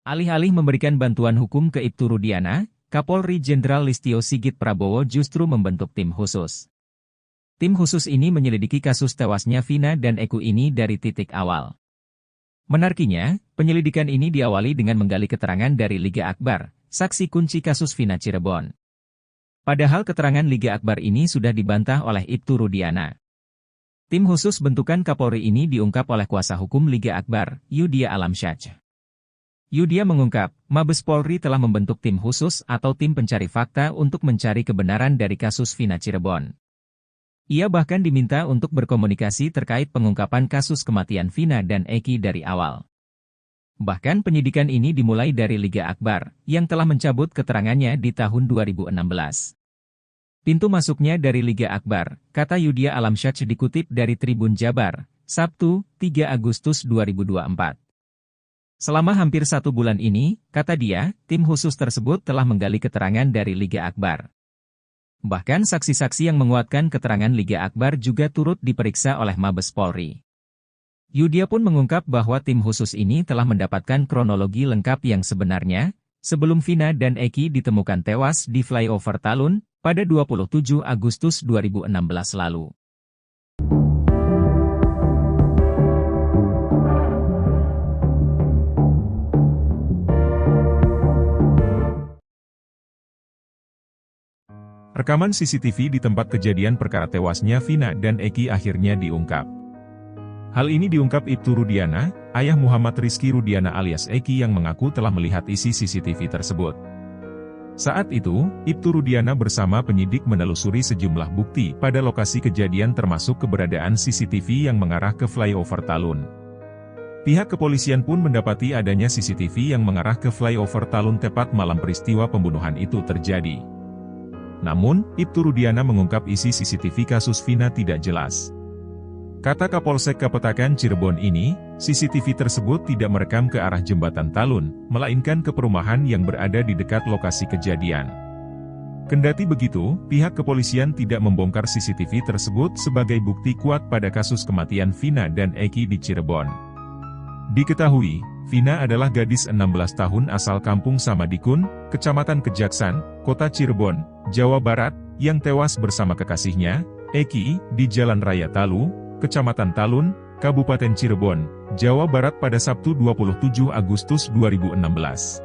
Alih-alih memberikan bantuan hukum ke Ibtu Rudiana, Kapolri Jenderal Listio Sigit Prabowo justru membentuk tim khusus. Tim khusus ini menyelidiki kasus tewasnya Vina dan Eko ini dari titik awal. Menariknya, penyelidikan ini diawali dengan menggali keterangan dari Liga Akbar, saksi kunci kasus Vina Cirebon. Padahal keterangan Liga Akbar ini sudah dibantah oleh Ibtu Rudiana. Tim khusus bentukan Kapolri ini diungkap oleh kuasa hukum Liga Akbar, Yudia Alamsyah. Yudia mengungkap, Mabes Polri telah membentuk tim khusus atau tim pencari fakta untuk mencari kebenaran dari kasus Vina Cirebon. Ia bahkan diminta untuk berkomunikasi terkait pengungkapan kasus kematian Vina dan Eki dari awal. Bahkan penyidikan ini dimulai dari Liga Akbar, yang telah mencabut keterangannya di tahun 2016. Pintu masuknya dari Liga Akbar, kata Yudia Alamsyah dikutip dari Tribun Jabar, Sabtu, 3 Agustus 2024. Selama hampir 1 bulan ini, kata dia, tim khusus tersebut telah menggali keterangan dari Liga Akbar. Bahkan saksi-saksi yang menguatkan keterangan Liga Akbar juga turut diperiksa oleh Mabes Polri. Yudia pun mengungkap bahwa tim khusus ini telah mendapatkan kronologi lengkap yang sebenarnya, sebelum Vina dan Eki ditemukan tewas di flyover Talun, pada 27 Agustus 2016 lalu. Rekaman CCTV di tempat kejadian perkara tewasnya Vina dan Eki akhirnya diungkap. Hal ini diungkap Ibtu Rudiana, ayah Muhammad Rizky Rudiana alias Eki yang mengaku telah melihat isi CCTV tersebut. Saat itu, Ibtu Rudiana bersama penyidik menelusuri sejumlah bukti pada lokasi kejadian termasuk keberadaan CCTV yang mengarah ke flyover Talun. Pihak kepolisian pun mendapati adanya CCTV yang mengarah ke flyover Talun tepat malam peristiwa pembunuhan itu terjadi. Namun, Ibtu Rudiana mengungkap isi CCTV kasus Vina tidak jelas. Kata Kapolsek Kapetakan Cirebon ini, CCTV tersebut tidak merekam ke arah jembatan Talun, melainkan ke perumahan yang berada di dekat lokasi kejadian. Kendati begitu, pihak kepolisian tidak membongkar CCTV tersebut sebagai bukti kuat pada kasus kematian Vina dan Eki di Cirebon. Diketahui, Vina adalah gadis 16 tahun asal kampung Samadikun, Kecamatan Kejaksan, Kota Cirebon, Jawa Barat, yang tewas bersama kekasihnya, Eki, di Jalan Raya Talu, Kecamatan Talun, Kabupaten Cirebon, Jawa Barat pada Sabtu 27 Agustus 2016.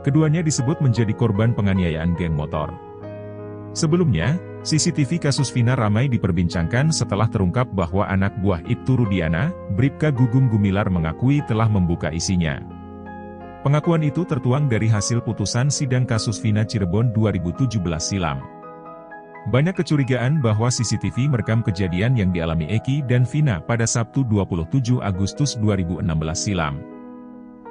Keduanya disebut menjadi korban penganiayaan geng motor. Sebelumnya, CCTV kasus Vina ramai diperbincangkan setelah terungkap bahwa anak buah Ibtu Rudiana, Bribka Gugum Gumilar mengakui telah membuka isinya. Pengakuan itu tertuang dari hasil putusan sidang kasus Vina Cirebon 2017 silam. Banyak kecurigaan bahwa CCTV merekam kejadian yang dialami Eki dan Vina pada Sabtu 27 Agustus 2016 silam.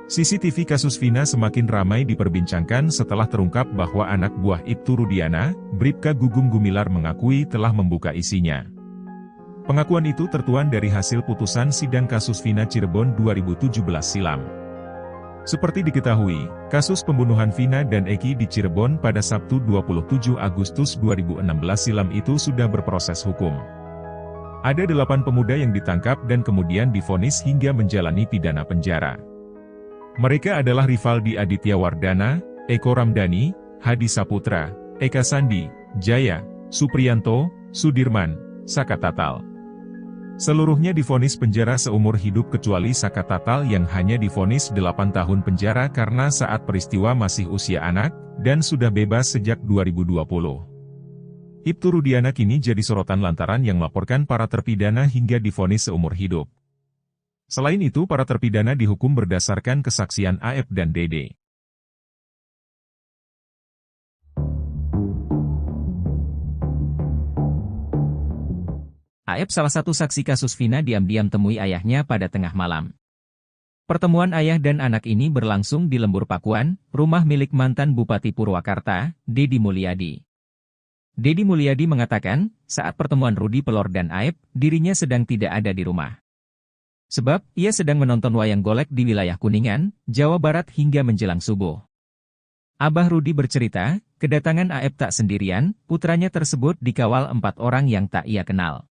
CCTV kasus Vina semakin ramai diperbincangkan setelah terungkap bahwa anak buah Ibtu Rudiana, Bribka Gugum Gumilar mengakui telah membuka isinya. Pengakuan itu tertuang dari hasil putusan sidang kasus Vina Cirebon 2017 silam. Seperti diketahui, kasus pembunuhan Vina dan Eki di Cirebon pada Sabtu 27 Agustus 2016 silam itu sudah berproses hukum. Ada 8 pemuda yang ditangkap dan kemudian divonis hingga menjalani pidana penjara. Mereka adalah Rivaldi Aditya Wardana, Eko Ramdhani, Hadi Saputra, Eka Sandi, Jaya, Supriyanto, Sudirman, Saka Tatal. Seluruhnya divonis penjara seumur hidup kecuali Saka Tatal yang hanya divonis 8 tahun penjara karena saat peristiwa masih usia anak, dan sudah bebas sejak 2020. Ibtu Rudiana kini jadi sorotan lantaran yang melaporkan para terpidana hingga divonis seumur hidup. Selain itu para terpidana dihukum berdasarkan kesaksian AF dan DD. AF salah satu saksi kasus Vina diam-diam temui ayahnya pada tengah malam. Pertemuan ayah dan anak ini berlangsung di Lembur Pakuan, rumah milik mantan Bupati Purwakarta, Dedi Mulyadi. Dedi Mulyadi mengatakan, saat pertemuan Rudi Pelor dan AF, dirinya sedang tidak ada di rumah. Sebab, ia sedang menonton wayang golek di wilayah Kuningan, Jawa Barat hingga menjelang subuh. Abah Rudi bercerita, kedatangan AF tak sendirian, putranya tersebut dikawal 4 orang yang tak ia kenal.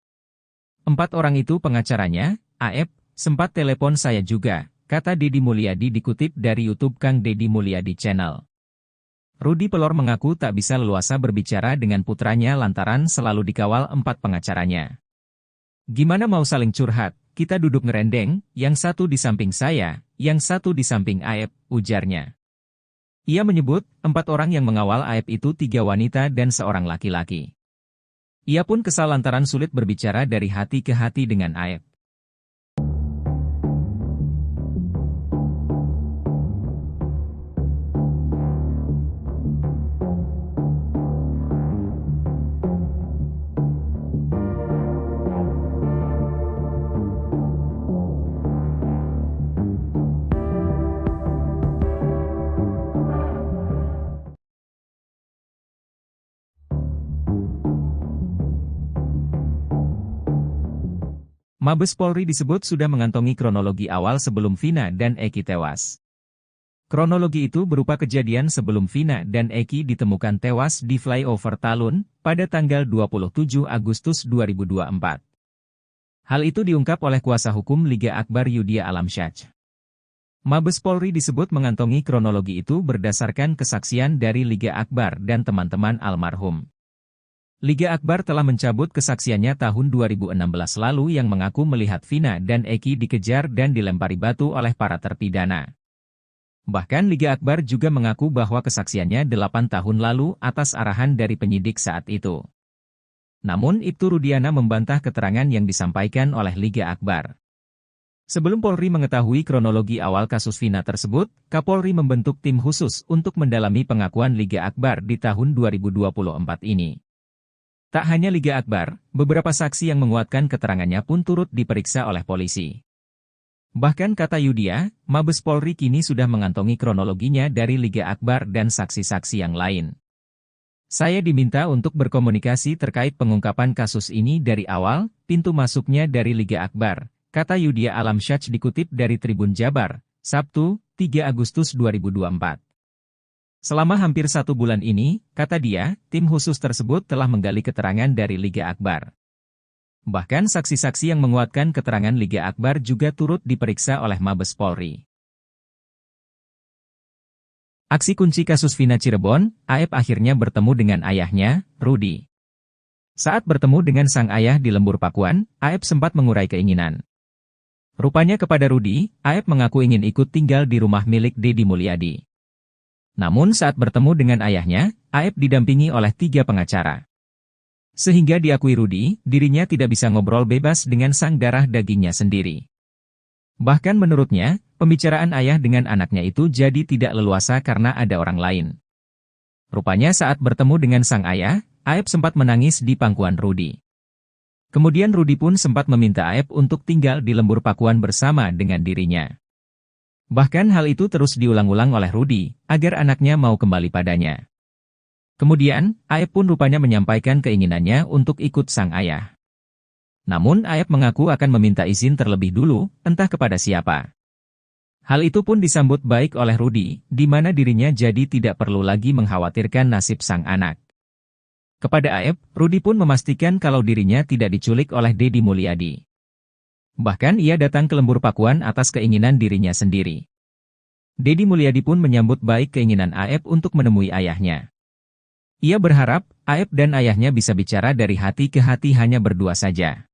4 orang itu pengacaranya, AF, sempat telepon saya juga, kata Deddy Mulyadi dikutip dari YouTube Kang Deddy Mulyadi Channel. Rudy Pelor mengaku tak bisa leluasa berbicara dengan putranya lantaran selalu dikawal 4 pengacaranya. Gimana mau saling curhat, kita duduk ngerendeng, yang satu di samping saya, yang satu di samping Aep, ujarnya. Ia menyebut, 4 orang yang mengawal Aep itu 3 wanita dan seorang laki-laki. Ia pun kesal lantaran sulit berbicara dari hati ke hati dengan Aep. Mabes Polri disebut sudah mengantongi kronologi awal sebelum Vina dan Eki tewas. Kronologi itu berupa kejadian sebelum Vina dan Eki ditemukan tewas di flyover Talun pada tanggal 27 Agustus 2024. Hal itu diungkap oleh kuasa hukum Liga Akbar Yudhya Alamsyah. Mabes Polri disebut mengantongi kronologi itu berdasarkan kesaksian dari Liga Akbar dan teman-teman almarhum. Liga Akbar telah mencabut kesaksiannya tahun 2016 lalu yang mengaku melihat Vina dan Eki dikejar dan dilempari batu oleh para terpidana. Bahkan Liga Akbar juga mengaku bahwa kesaksiannya 8 tahun lalu atas arahan dari penyidik saat itu. Namun Ibtu Rudiana membantah keterangan yang disampaikan oleh Liga Akbar. Sebelum Polri mengetahui kronologi awal kasus Vina tersebut, Kapolri membentuk tim khusus untuk mendalami pengakuan Liga Akbar di tahun 2024 ini. Tak hanya Liga Akbar, beberapa saksi yang menguatkan keterangannya pun turut diperiksa oleh polisi. Bahkan kata Yudhya, Mabes Polri kini sudah mengantongi kronologinya dari Liga Akbar dan saksi-saksi yang lain. Saya diminta untuk berkomunikasi terkait pengungkapan kasus ini dari awal, pintu masuknya dari Liga Akbar, kata Yudhya Alamsyah dikutip dari Tribun Jabar, Sabtu, 3 Agustus 2024. Selama hampir 1 bulan ini, kata dia, tim khusus tersebut telah menggali keterangan dari Liga Akbar. Bahkan saksi-saksi yang menguatkan keterangan Liga Akbar juga turut diperiksa oleh Mabes Polri. Aksi kunci kasus Vina Cirebon, Aep akhirnya bertemu dengan ayahnya, Rudy. Saat bertemu dengan sang ayah di Lembur Pakuan, Aep sempat mengurai keinginan. Rupanya kepada Rudy, Aep mengaku ingin ikut tinggal di rumah milik Deddy Mulyadi. Namun saat bertemu dengan ayahnya, Aep didampingi oleh 3 pengacara. Sehingga diakui Rudy, dirinya tidak bisa ngobrol bebas dengan sang darah dagingnya sendiri. Bahkan menurutnya, pembicaraan ayah dengan anaknya itu jadi tidak leluasa karena ada orang lain. Rupanya saat bertemu dengan sang ayah, Aep sempat menangis di pangkuan Rudy. Kemudian Rudy pun sempat meminta Aep untuk tinggal di Lembur Pakuan bersama dengan dirinya. Bahkan hal itu terus diulang-ulang oleh Rudy, agar anaknya mau kembali padanya. Kemudian, Aep pun rupanya menyampaikan keinginannya untuk ikut sang ayah. Namun Aep mengaku akan meminta izin terlebih dulu, entah kepada siapa. Hal itu pun disambut baik oleh Rudy, di mana dirinya jadi tidak perlu lagi mengkhawatirkan nasib sang anak. Kepada Aep, Rudy pun memastikan kalau dirinya tidak diculik oleh Deddy Mulyadi. Bahkan ia datang ke Lembur Pakuan atas keinginan dirinya sendiri. Deddy Mulyadi pun menyambut baik keinginan Aep untuk menemui ayahnya. Ia berharap, Aep dan ayahnya bisa bicara dari hati ke hati hanya berdua saja.